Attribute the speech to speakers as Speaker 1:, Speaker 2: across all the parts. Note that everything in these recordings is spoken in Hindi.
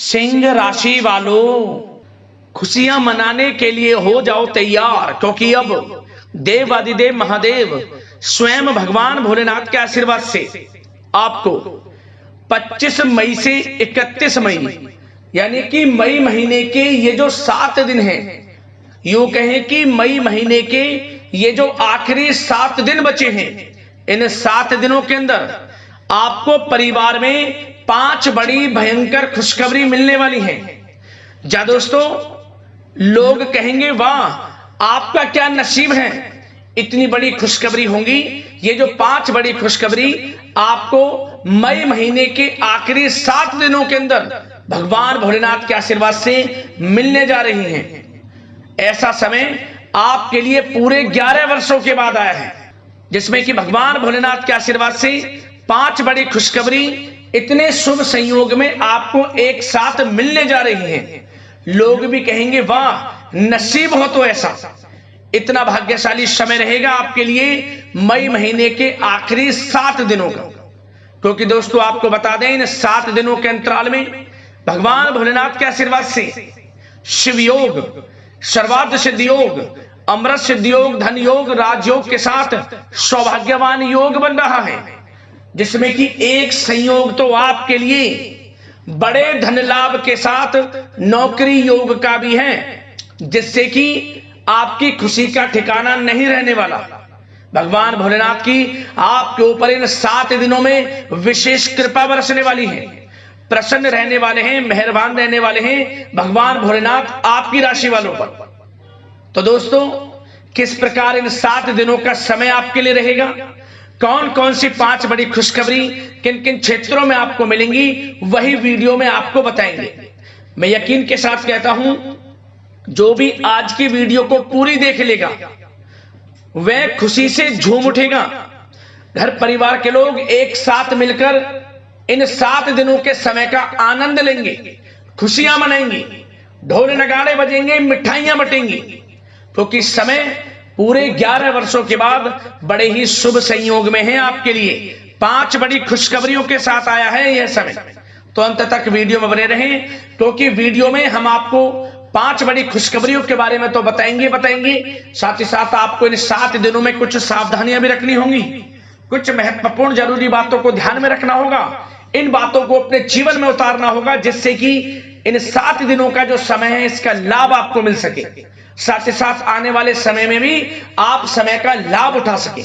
Speaker 1: सिंह राशि वालों, खुशियां मनाने के लिए हो जाओ तैयार, क्योंकि अब देवादिदेव महादेव स्वयं भगवान भोलेनाथ के आशीर्वाद से आपको 25 मई से 31 मई यानी कि मई महीने के ये जो 7 दिन हैं, यूं कहें कि मई महीने के ये जो आखिरी 7 दिन बचे हैं, इन 7 दिनों के अंदर आपको परिवार में 5 बड़ी भयंकर खुशखबरी मिलने वाली है। जा दोस्तों, लोग कहेंगे वाह आपका क्या नसीब है, इतनी बड़ी खुशखबरी होंगी। ये जो 5 बड़ी खुशखबरी आपको मई महीने के आखिरी 7 दिनों के अंदर भगवान भोलेनाथ के आशीर्वाद से मिलने जा रही हैं। ऐसा समय आपके लिए पूरे 11 वर्षों के बाद आया है, जिसमें कि भगवान भोलेनाथ के आशीर्वाद से 5 बड़ी खुशखबरी इतने शुभ संयोग में आपको एक साथ मिलने जा रही हैं। लोग भी कहेंगे वाह नसीब हो तो ऐसा। इतना भाग्यशाली समय रहेगा आपके लिए मई महीने के आखिरी 7 दिनों का, क्योंकि दोस्तों आपको बता दें इन 7 दिनों के अंतराल में भगवान भोलेनाथ के आशीर्वाद से शिव योग, सर्वार्थ सिद्धि योग, अमृत सिद्धि योग, धन योग, राजयोग के साथ सौभाग्यवान योग बन रहा है, जिसमें कि एक संयोग तो आपके लिए बड़े धन लाभ के साथ नौकरी योग का भी है, जिससे कि आपकी खुशी का ठिकाना नहीं रहने वाला। भगवान भोलेनाथ की आपके ऊपर इन 7 दिनों में विशेष कृपा बरसने वाली है। प्रसन्न रहने वाले हैं, मेहरबान रहने वाले हैं भगवान भोलेनाथ आपकी राशि वालों पर। तो दोस्तों, किस प्रकार इन 7 दिनों का समय आपके लिए रहेगा, कौन कौन सी 5 बड़ी खुशखबरी किन किन क्षेत्रों में आपको मिलेंगी, वही वीडियो में आपको बताएंगे। मैं यकीन के साथ कहता हूं, जो भी आज की वीडियो को पूरी देख लेगा वह खुशी से झूम उठेगा। घर परिवार के लोग एक साथ मिलकर इन 7 दिनों के समय का आनंद लेंगे, खुशियां मनाएंगे, ढोल नगाड़े बजेंगे, मिठाइयां बटेंगी, क्योंकि समय पूरे 11 वर्षों के बाद बड़े ही शुभ संयोग में है आपके लिए। 5 बड़ी खुशखबरियों के साथ आया है यह समय। तो अंत तक वीडियो में बने रहें, क्योंकि वीडियो में हम आपको 5 बड़ी खुशखबरियों के बारे में तो बताएंगे, साथ ही साथ आपको इन 7 दिनों में कुछ सावधानियां भी रखनी होंगी, कुछ महत्वपूर्ण जरूरी बातों को ध्यान में रखना होगा, इन बातों को अपने जीवन में उतारना होगा, जिससे कि इन 7 दिनों का जो समय है इसका लाभ आपको मिल सके, साथ ही साथ आने वाले समय में भी आप समय का लाभ उठा सके।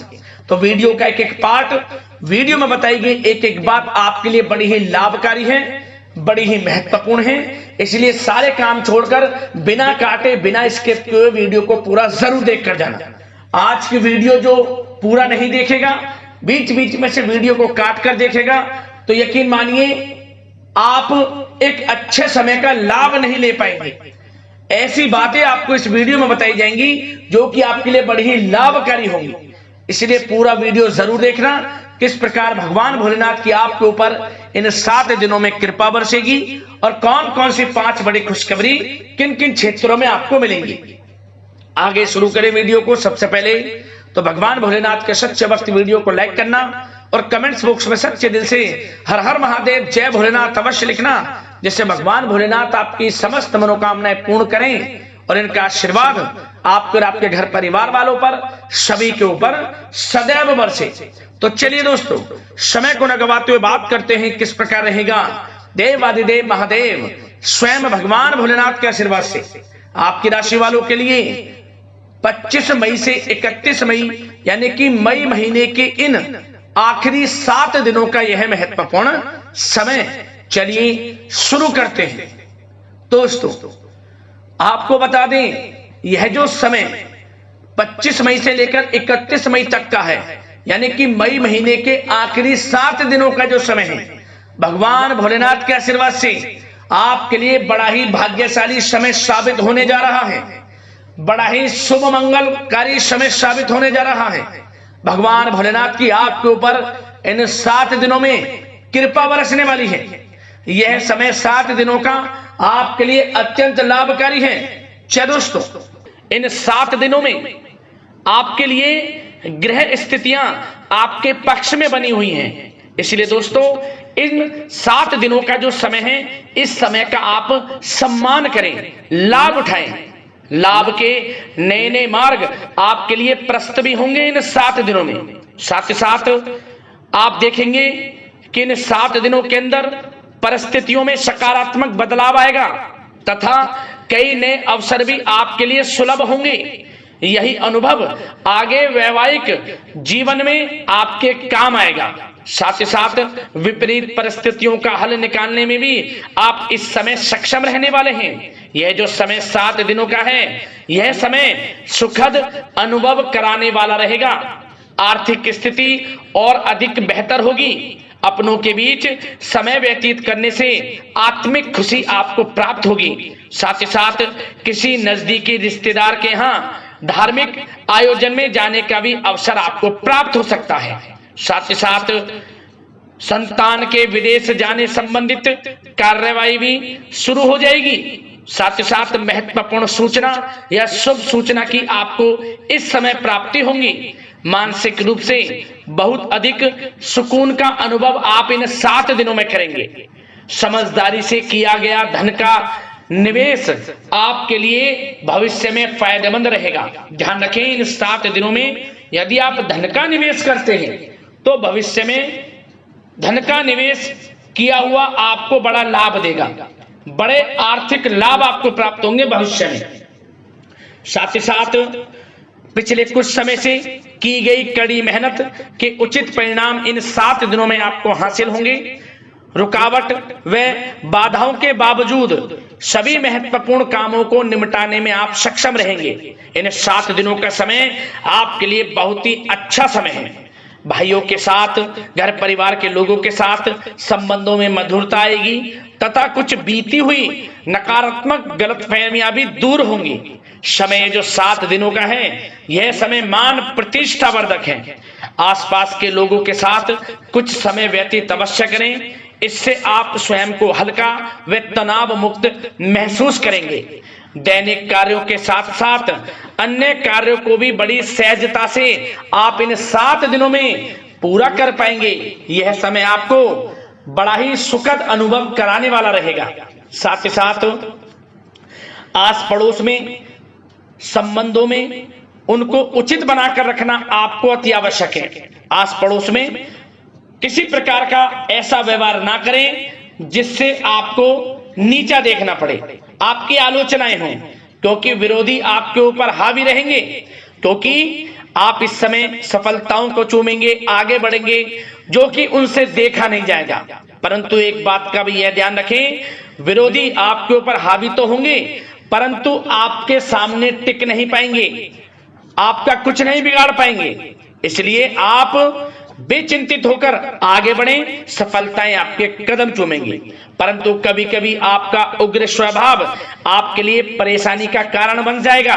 Speaker 1: तो वीडियो का एक एक पार्ट वीडियो में बताई गई एक एक बात आपके लिए बड़ी ही लाभकारी है, बड़ी ही महत्वपूर्ण है, इसलिए सारे काम छोड़कर बिना काटे बिना स्किप किए वीडियो को पूरा जरूर देखकर जाना। आज की वीडियो जो पूरा नहीं देखेगा, बीच बीच में से वीडियो को काट कर देखेगा, तो यकीन मानिए आप एक अच्छे समय का लाभ नहीं ले पाएंगे। ऐसी बातें आपको इस वीडियो में बताई जाएंगी जो कि आपके लिए बड़ी ही लाभकारी होंगी, इसलिए पूरा वीडियो जरूर देखना, किस प्रकार भगवान भोलेनाथ की आपके ऊपर इन 7 दिनों में कृपा बरसेगी और कौन कौन सी 5 बड़ी खुशखबरी किन किन क्षेत्रों में आपको मिलेंगी। आगे शुरू करें वीडियो को। सबसे पहले तो भगवान भोलेनाथ के सच्चे भक्त वीडियो को लाइक करना और कमेंट्स बॉक्स में सच्चे दिल से हर हर महादेव जय भोलेनाथ अवश्य लिखना, जिससे भगवान भोलेनाथ आपकी समस्त मनोकामनाएं पूर्ण करें और इनका आशीर्वाद आपके और आपके घर परिवार वालों पर सभी के ऊपर सदैव बरसे। तो चलिए दोस्तों, समय को न गवाते हुए बात करते हैं किस प्रकार रहेगा देवादिदेव महादेव स्वयं भगवान भोलेनाथ के आशीर्वाद से आपकी राशि वालों के लिए 25 मई से 31 मई यानी कि मई महीने के इन आखिरी 7 दिनों का यह महत्वपूर्ण समय। चलिए शुरू करते हैं। दोस्तों आपको बता दें, यह जो समय 25 मई से लेकर 31 मई तक का है, यानी कि मई महीने के आखिरी 7 दिनों का जो समय है, भगवान भोलेनाथ के आशीर्वाद से आपके लिए बड़ा ही भाग्यशाली समय साबित होने जा रहा है, बड़ा ही शुभ मंगलकारी समय साबित होने जा रहा है। भगवान भोलेनाथ की आपके ऊपर इन 7 दिनों में कृपा बरसने वाली है। यह समय 7 दिनों का आपके लिए अत्यंत लाभकारी है। चलो दोस्तों, इन 7 दिनों में आपके लिए ग्रह स्थितियां आपके पक्ष में बनी हुई हैं। इसलिए दोस्तों इन 7 दिनों का जो समय है, इस समय का आप सम्मान करें, लाभ उठाएं। लाभ के नए नए मार्ग आपके लिए प्रशस्त भी होंगे इन 7 दिनों में। साथ ही साथ आप देखेंगे कि इन 7 दिनों के अंदर परिस्थितियों में सकारात्मक बदलाव आएगा तथा कई नए अवसर भी आपके लिए सुलभ होंगे। यही अनुभव आगे वैवाहिक जीवन में आपके काम आएगा। साथ ही साथ विपरीत परिस्थितियों का हल निकालने में भी आप इस समय सक्षम रहने वाले हैं। यह जो समय 7 दिनों का है, यह समय सुखद अनुभव कराने वाला रहेगा। आर्थिक स्थिति और अधिक बेहतर होगी। अपनों के बीच समय व्यतीत करने से आत्मिक खुशी आपको प्राप्त होगी। साथ ही साथ किसी नजदीकी रिश्तेदार के यहाँ धार्मिक आयोजन में जाने का भी अवसर आपको प्राप्त हो सकता है। साथ ही साथ संतान के विदेश जाने संबंधित कार्यवाही भी शुरू हो जाएगी। साथ ही साथ महत्वपूर्ण सूचना या शुभ सूचना की आपको इस समय प्राप्ति होंगी। मानसिक रूप से बहुत अधिक सुकून का अनुभव आप इन 7 दिनों में करेंगे। समझदारी से किया गया धन का निवेश आपके लिए भविष्य में फायदेमंद रहेगा। ध्यान रखें, इन 7 दिनों में यदि आप धन का निवेश करते हैं तो भविष्य में धन का निवेश किया हुआ आपको बड़ा लाभ देगा। बड़े आर्थिक लाभ आपको प्राप्त होंगे भविष्य में। साथ ही साथ पिछले कुछ समय से की गई कड़ी मेहनत के उचित परिणाम इन 7 दिनों में आपको हासिल होंगे। रुकावट व बाधाओं के बावजूद सभी महत्वपूर्ण कामों को निपटाने में आप सक्षम रहेंगे। इन 7 दिनों का समय आपके लिए बहुत ही अच्छा समय है। भाइयों के साथ, घर परिवार के लोगों के साथ संबंधों में मधुरता आएगी तथा कुछ बीती हुई नकारात्मक गलतफहमियां भी दूर होंगी। समय जो 7 दिनों का है, यह समय मान प्रतिष्ठा वर्धक है। आसपास के लोगों के साथ कुछ समय व्यतीत अवश्य करें। इससे आप स्वयं को हल्का व तनाव मुक्त महसूस करेंगे। दैनिक कार्यों के साथ साथ अन्य कार्यों को भी बड़ी सहजता से आप इन 7 दिनों में पूरा कर पाएंगे। यह समय आपको बड़ा ही सुखद अनुभव कराने वाला रहेगा। साथ ही साथ आस पड़ोस में संबंधों में उनको उचित बनाकर रखना आपको अति आवश्यक है। आस पड़ोस में किसी प्रकार का ऐसा व्यवहार ना करें जिससे आपको नीचा देखना पड़े, आपकी आलोचनाएं हों, क्योंकि विरोधी आपके ऊपर हावी रहेंगे। क्योंकि आप इस समय सफलताओं को चूमेंगे, आगे बढ़ेंगे, जो कि उनसे देखा नहीं जाएगा। परंतु एक बात का भी यह ध्यान रखें, विरोधी आपके ऊपर हावी तो होंगे परंतु आपके सामने टिक नहीं पाएंगे, आपका कुछ नहीं बिगाड़ पाएंगे। इसलिए आप बेचिंतित होकर आगे बढ़ें, सफलताएं आपके कदम चूमेंगी। परंतु कभी कभी आपका उग्र स्वभाव आपके लिए परेशानी का कारण बन जाएगा।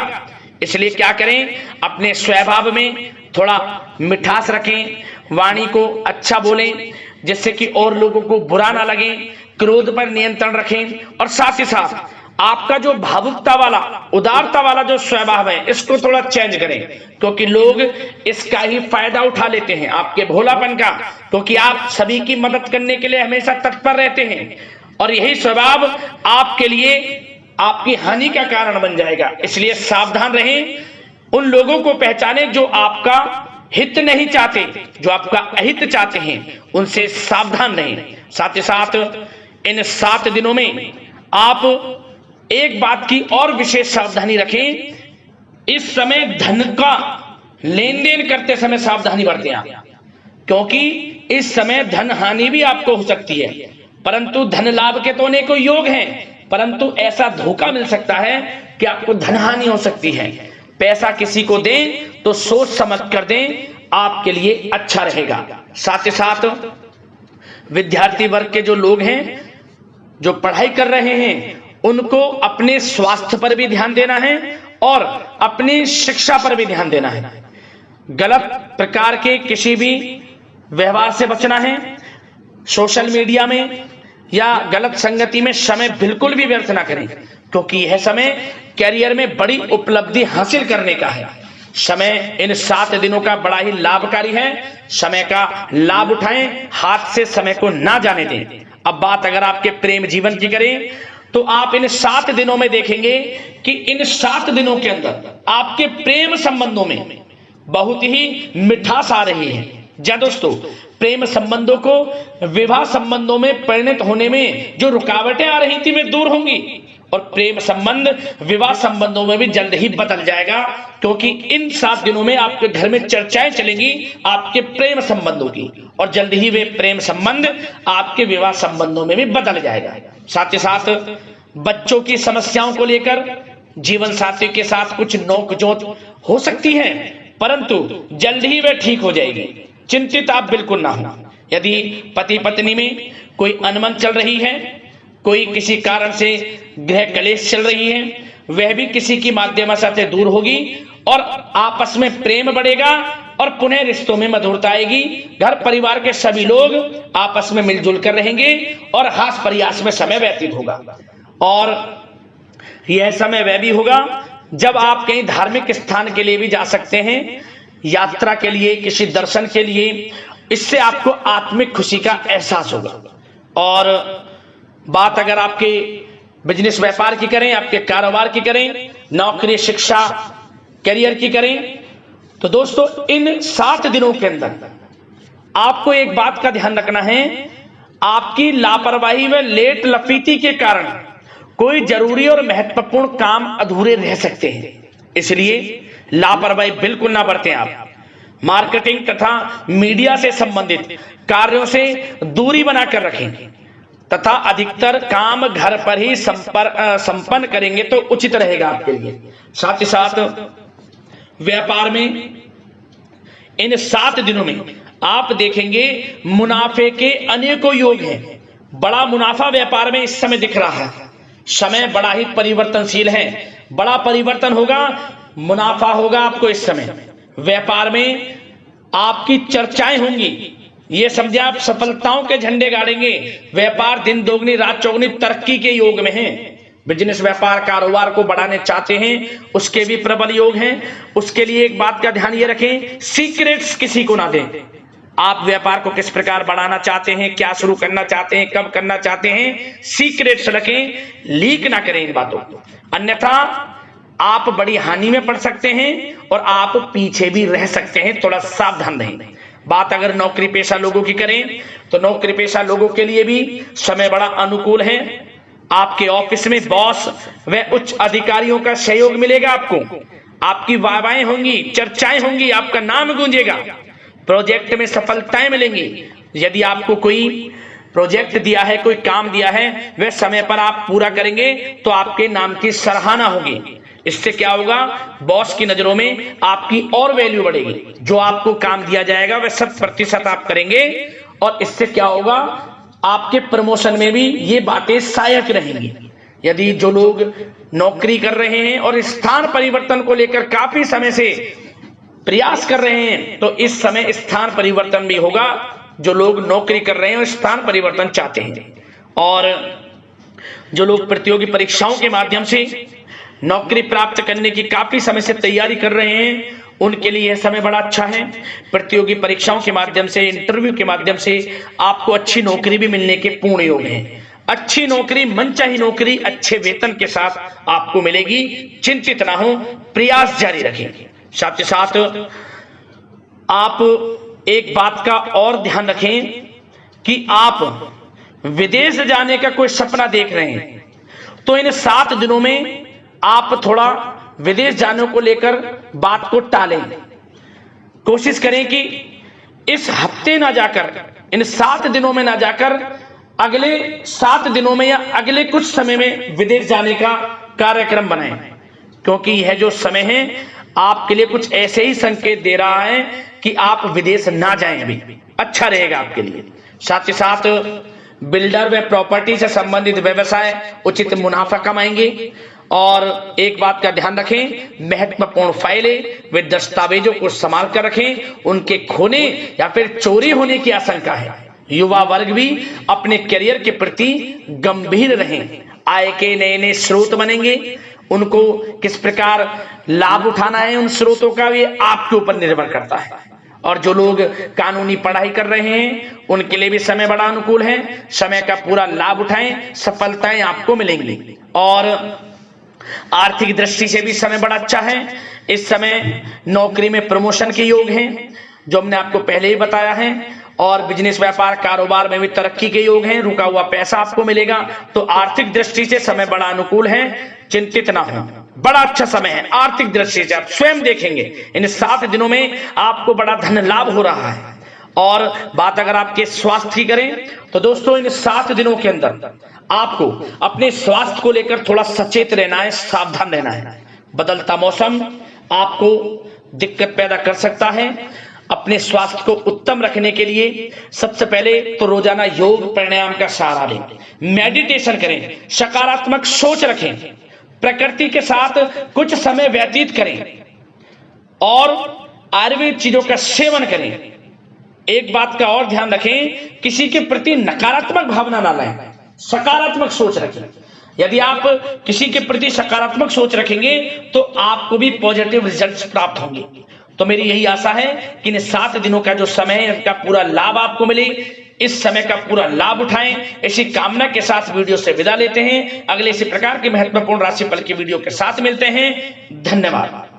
Speaker 1: इसलिए क्या करें, अपने स्वभाव में थोड़ा मिठास रखें, वाणी को अच्छा बोलें जिससे कि और लोगों को बुरा ना लगे, क्रोध पर नियंत्रण रखें। और साथ ही साथ आपका जो भावुकता वाला, उदारता वाला जो स्वभाव है, इसको थोड़ा चेंज करें, क्योंकि लोग इसका ही फायदा उठा लेते हैं, आपके भोलापन का। क्योंकि आप सभी की मदद करने के लिए हमेशा तत्पर रहते हैं और यही स्वभाव आपके लिए आपकी हानि का कारण बन जाएगा। इसलिए सावधान रहें, उन लोगों को पहचानें जो आपका हित नहीं चाहते, जो आपका अहित चाहते हैं, उनसे सावधान रहें। साथ ही साथ इन 7 दिनों में आप एक बात की और विशेष सावधानी रखें, इस समय धन का लेन देन करते समय सावधानी बरतें आप, क्योंकि इस समय धन हानि भी आपको हो सकती है। परंतु धन लाभ के तो अनेकों योग हैं, परंतु ऐसा धोखा मिल सकता है कि आपको धन हानि हो सकती है। पैसा किसी को दें तो सोच समझ कर दें, आपके लिए अच्छा रहेगा। साथ ही साथ विद्यार्थी वर्ग के जो लोग हैं, जो पढ़ाई कर रहे हैं, उनको अपने स्वास्थ्य पर भी ध्यान देना है और अपनी शिक्षा पर भी ध्यान देना है। गलत प्रकार के किसी भी व्यवहार से बचना है। सोशल मीडिया में या गलत संगति में समय बिल्कुल भी व्यर्थ ना करें, क्योंकि यह समय कैरियर में बड़ी उपलब्धि हासिल करने का है। समय इन 7 दिनों का बड़ा ही लाभकारी है। समय का लाभ उठाएं, हाथ से समय को ना जाने दें। अब बात अगर आपके प्रेम जीवन की करें तो आप इन 7 दिनों में देखेंगे कि इन 7 दिनों के अंदर आपके प्रेम संबंधों में बहुत ही मिठास आ रही है। जी दोस्तों, प्रेम संबंधों को विवाह संबंधों में परिणत होने में जो रुकावटें आ रही थी वे दूर होंगी और प्रेम संबंध विवाह संबंधों में भी जल्द ही बदल जाएगा, क्योंकि इन 7 दिनों में आपके घर में चर्चाएं चलेंगी आपके प्रेम संबंधों की और जल्द ही वे प्रेम संबंध आपके विवाह संबंधों में भी बदल जाएगा। साथ ही साथ बच्चों की समस्याओं को लेकर जीवन साथी के साथ कुछ नोकझोंक हो सकती है, परंतु जल्द ही वे ठीक हो जाएगी। चिंतित आप बिल्कुल ना हो। यदि पति पत्नी में कोई अनबन चल रही है, कोई किसी कारण से गृह कलेश चल रही है, वह भी किसी की माध्यम से दूर होगी और आपस में प्रेम बढ़ेगा और पुनः रिश्तों में मधुरता आएगी। घर परिवार के सभी लोग आपस में मिलजुल कर रहेंगे और हास प्रयास में समय व्यतीत होगा। और यह समय वह भी होगा जब आप कहीं धार्मिक स्थान के लिए भी जा सकते हैं, यात्रा के लिए, किसी दर्शन के लिए। इससे आपको आत्मिक खुशी का एहसास होगा। और बात अगर आपके बिजनेस व्यापार की करें, आपके कारोबार की करें, नौकरी, शिक्षा, करियर की करें, तो दोस्तों इन 7 दिनों के अंदर आपको एक बात का ध्यान रखना है। आपकी लापरवाही व लेट लफीती के कारण कोई जरूरी और महत्वपूर्ण काम अधूरे रह सकते हैं, इसलिए लापरवाही बिल्कुल ना बरतें। आप मार्केटिंग तथा मीडिया से संबंधित कार्यों से दूरी बनाकर रखें तथा अधिकतर काम घर पर ही संपन्न करेंगे तो उचित रहेगा आपके लिए। साथ ही साथ व्यापार में इन 7 दिनों में आप देखेंगे मुनाफे के अनेकों योग हैं। बड़ा मुनाफा व्यापार में इस समय दिख रहा है। समय बड़ा ही परिवर्तनशील है, बड़ा परिवर्तन होगा, मुनाफा होगा आपको इस समय। व्यापार में आपकी चर्चाएं होंगी, ये समझे आप सफलताओं के झंडे गाड़ेंगे। व्यापार दिन दोगुनी रात चौगुनी तरक्की के योग में है। बिजनेस व्यापार कारोबार को बढ़ाने चाहते हैं, उसके भी प्रबल योग हैं। उसके लिए एक बात का ध्यान ये रखें, सीक्रेट्स किसी को ना दें। आप व्यापार को किस प्रकार बढ़ाना चाहते हैं, क्या शुरू करना चाहते हैं, कब करना चाहते हैं, सीक्रेट्स रखें, लीक ना करें इन बातों को, अन्यथा आप बड़ी हानि में पड़ सकते हैं और आप पीछे भी रह सकते हैं। थोड़ा सावधान रहें। बात अगर नौकरी पेशा लोगों की करें तो नौकरी पेशा लोगों के लिए भी समय बड़ा अनुकूल है। आपके ऑफिस में बॉस व उच्च अधिकारियों का सहयोग मिलेगा आपको। आपकी वाहवाहें होंगी, चर्चाएं होंगी, आपका नाम गूंजेगा। प्रोजेक्ट में सफलताएं मिलेंगी। यदि आपको कोई प्रोजेक्ट दिया है, कोई काम दिया है, वह समय पर आप पूरा करेंगे तो आपके नाम की सराहना होगी। इससे क्या होगा, बॉस की नजरों में आपकी और वैल्यू बढ़ेगी। जो आपको काम दिया जाएगा वह 100% आप करेंगे और इससे क्या होगा, आपके प्रमोशन में भी ये बातें सहायक रहेंगी। यदि जो लोग नौकरी कर रहे हैं और स्थान परिवर्तन को लेकर काफी समय से प्रयास कर रहे हैं तो इस समय स्थान परिवर्तन भी होगा। जो लोग नौकरी कर रहे हैं और स्थान परिवर्तन चाहते हैं, और जो लोग प्रतियोगी परीक्षाओं के माध्यम से नौकरी प्राप्त करने की काफी समय से तैयारी कर रहे हैं, उनके लिए यह समय बड़ा अच्छा है। प्रतियोगी परीक्षाओं के माध्यम से, इंटरव्यू के माध्यम से आपको अच्छी नौकरी भी मिलने के पूर्ण योग हैं। अच्छी नौकरी, मनचाही नौकरी अच्छे वेतन के साथ आपको मिलेगी। चिंतित ना हो, प्रयास जारी रखें। साथ ही साथ आप एक बात का और ध्यान रखें कि आप विदेश जाने का कोई सपना देख रहे हैं तो इन 7 दिनों में आप थोड़ा विदेश जाने को लेकर बात को टालें। कोशिश करें कि इस हफ्ते ना जाकर, इन 7 दिनों में ना जाकर, अगले 7 दिनों में या अगले कुछ समय में विदेश जाने का कार्यक्रम बनाएं, क्योंकि यह जो समय है आपके लिए कुछ ऐसे ही संकेत दे रहा है कि आप विदेश ना जाएं, अभी अच्छा रहेगा आपके लिए। साथ ही साथ बिल्डर व प्रॉपर्टी से संबंधित व्यवसाय उचित मुनाफा कमाएंगे। और एक बात का ध्यान रखें, महत्वपूर्ण फाइलें व दस्तावेजों को संभाल कर रखें, उनके खोने या फिर चोरी होने की आशंका है। युवा वर्ग भी अपने करियर के प्रति गंभीर रहें। आय के नए नए स्रोत बनेंगे, उनको किस प्रकार लाभ उठाना है उन स्रोतों का, ये आपके ऊपर निर्भर करता है। और जो लोग कानूनी पढ़ाई कर रहे हैं उनके लिए भी समय बड़ा अनुकूल है। समय का पूरा लाभ उठाएं, सफलताएं आपको मिलेंगी। और आर्थिक दृष्टि से भी समय बड़ा अच्छा है। इस समय नौकरी में प्रमोशन के योग हैं, जो हमने आपको पहले ही बताया है। और बिजनेस, व्यापार, कारोबार में भी तरक्की के योग हैं। रुका हुआ पैसा आपको मिलेगा। तो आर्थिक दृष्टि से समय बड़ा अनुकूल है, चिंतित ना हो, बड़ा अच्छा समय है आर्थिक दृष्टि से। आप स्वयं देखेंगे इन 7 दिनों में आपको बड़ा धन लाभ हो रहा है। और बात अगर आपके स्वास्थ्य की करें तो दोस्तों इन 7 दिनों के अंदर आपको अपने स्वास्थ्य को लेकर थोड़ा सचेत रहना है, सावधान रहना है। बदलता मौसम आपको दिक्कत पैदा कर सकता है। अपने स्वास्थ्य को उत्तम रखने के लिए सबसे पहले तो रोजाना योग प्राणायाम का सहारा लें, मेडिटेशन करें, सकारात्मक सोच रखें, प्रकृति के साथ कुछ समय व्यतीत करें और आयुर्वेद चीजों का सेवन करें। एक बात का और ध्यान रखें, किसी के प्रति नकारात्मक भावना ना लाएं, सकारात्मक सोच रखें। यदि आप किसी के प्रति सकारात्मक सोच रखेंगे तो आपको भी पॉजिटिव रिजल्ट्स प्राप्त होंगे। तो मेरी यही आशा है कि इन 7 दिनों का जो समय है इसका पूरा लाभ आपको मिले। इस समय का पूरा लाभ उठाएं, इसी कामना के साथ वीडियो से विदा लेते हैं। अगले इसी प्रकार के महत्वपूर्ण राशिफल की वीडियो के साथ मिलते हैं। धन्यवाद।